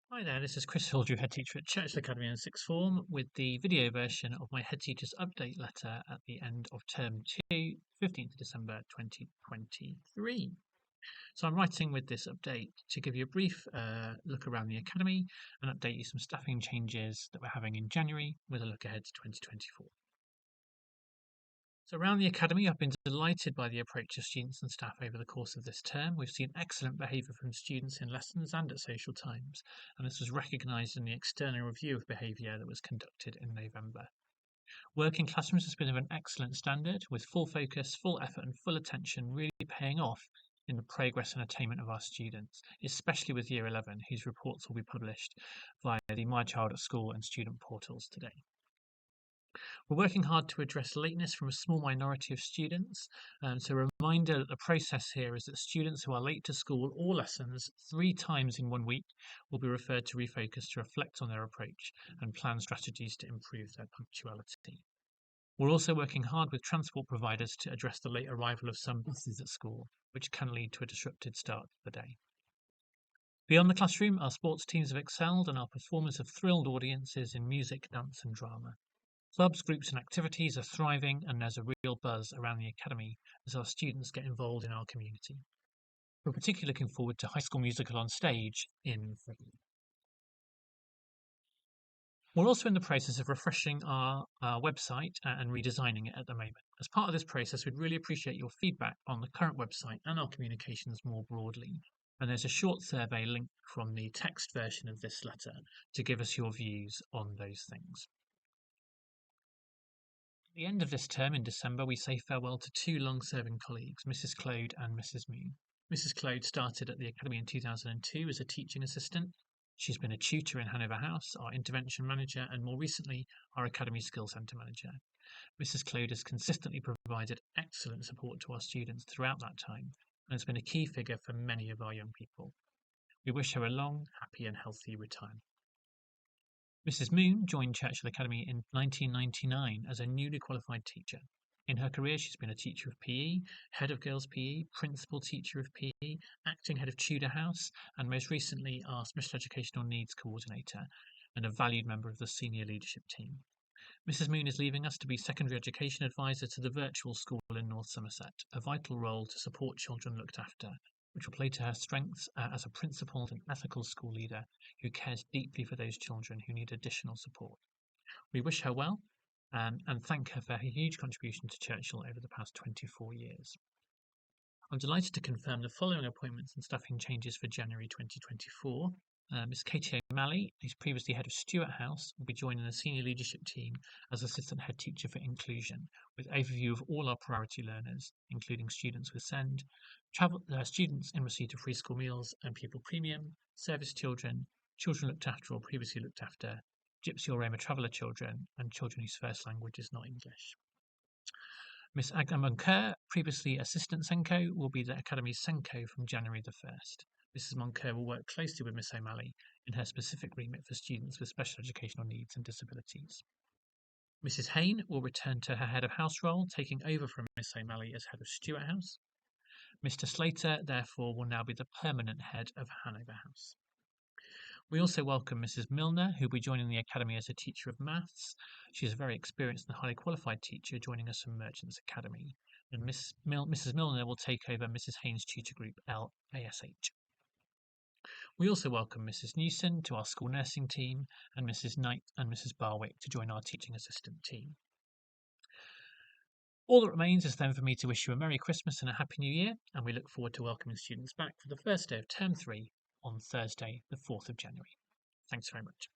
Hi there, this is Chris Hildrew, head teacher at Churchill Academy in sixth form, with the video version of my head teacher's update letter at the end of term 2, 15th of December 2023. So I'm writing with this update to give you a brief look around the academy and update you some staffing changes that we're having in January with a look ahead to 2024. So around the academy, I've been delighted by the approach of students and staff over the course of this term. We've seen excellent behaviour from students in lessons and at social times, and this was recognised in the external review of behaviour that was conducted in November. Work in classrooms has been of an excellent standard, with full focus, full effort and full attention really paying off in the progress and attainment of our students, especially with Year 11, whose reports will be published via the My Child at School and student portals today. We're working hard to address lateness from a small minority of students. So a reminder that the process here is that students who are late to school or lessons 3 times in 1 week will be referred to Refocus to reflect on their approach and plan strategies to improve their punctuality. We're also working hard with transport providers to address the late arrival of some buses at school, which can lead to a disrupted start to the day. Beyond the classroom, our sports teams have excelled and our performers have thrilled audiences in music, dance and drama. Clubs, groups and activities are thriving and there's a real buzz around the academy as our students get involved in our community. We're particularly looking forward to High School Musical on stage in February. We're also in the process of refreshing our website and redesigning it at the moment. As part of this process, we'd really appreciate your feedback on the current website and our communications more broadly. And there's a short survey link from the text version of this letter to give us your views on those things. At the end of this term in December, we say farewell to 2 long-serving colleagues, Mrs. Clode and Mrs. Moon. Mrs. Clode started at the Academy in 2002 as a teaching assistant. She's been a tutor in Hanover House, our intervention manager, and more recently, our Academy Skills Centre manager. Mrs. Clode has consistently provided excellent support to our students throughout that time and has been a key figure for many of our young people. We wish her a long, happy and healthy retirement. Mrs. Moon joined Churchill Academy in 1999 as a newly qualified teacher. In her career, she's been a teacher of PE, head of girls' PE, principal teacher of PE, acting head of Tudor House, and most recently our special educational needs coordinator and a valued member of the senior leadership team. Mrs. Moon is leaving us to be secondary education advisor to the virtual school in North Somerset, a vital role to support children looked after, which will play to her strengths as a principled and ethical school leader who cares deeply for those children who need additional support. We wish her well and thank her for her huge contribution to Churchill over the past 24 years. I'm delighted to confirm the following appointments and staffing changes for January 2024. Ms. Katie O'Malley, who's previously head of Stuart House, will be joining the senior leadership team as assistant head teacher for inclusion, with overview of all our priority learners, including students with SEND, students in receipt of free school meals and pupil premium, service children, children looked after or previously looked after, Gypsy or Roma traveller children, and children whose first language is not English. Ms. Agna Monker, previously Assistant Senko, will be the Academy's Senko from January the 1st. Mrs. Monker will work closely with Miss O'Malley in her specific remit for students with special educational needs and disabilities. Mrs. Hain will return to her head of house role, taking over from Miss O'Malley as head of Stuart House. Mr. Slater, therefore, will now be the permanent head of Hanover House. We also welcome Mrs. Milner, who will be joining the Academy as a teacher of maths. She is a very experienced and highly qualified teacher joining us from Merchants Academy. And Mrs. Milner will take over Mrs. Hain's tutor group, LASH. We also welcome Mrs. Newson to our school nursing team and Mrs. Knight and Mrs. Barwick to join our teaching assistant team. All that remains is then for me to wish you a Merry Christmas and a Happy New Year, and we look forward to welcoming students back for the first day of Term 3 on Thursday, the 4th of January. Thanks very much.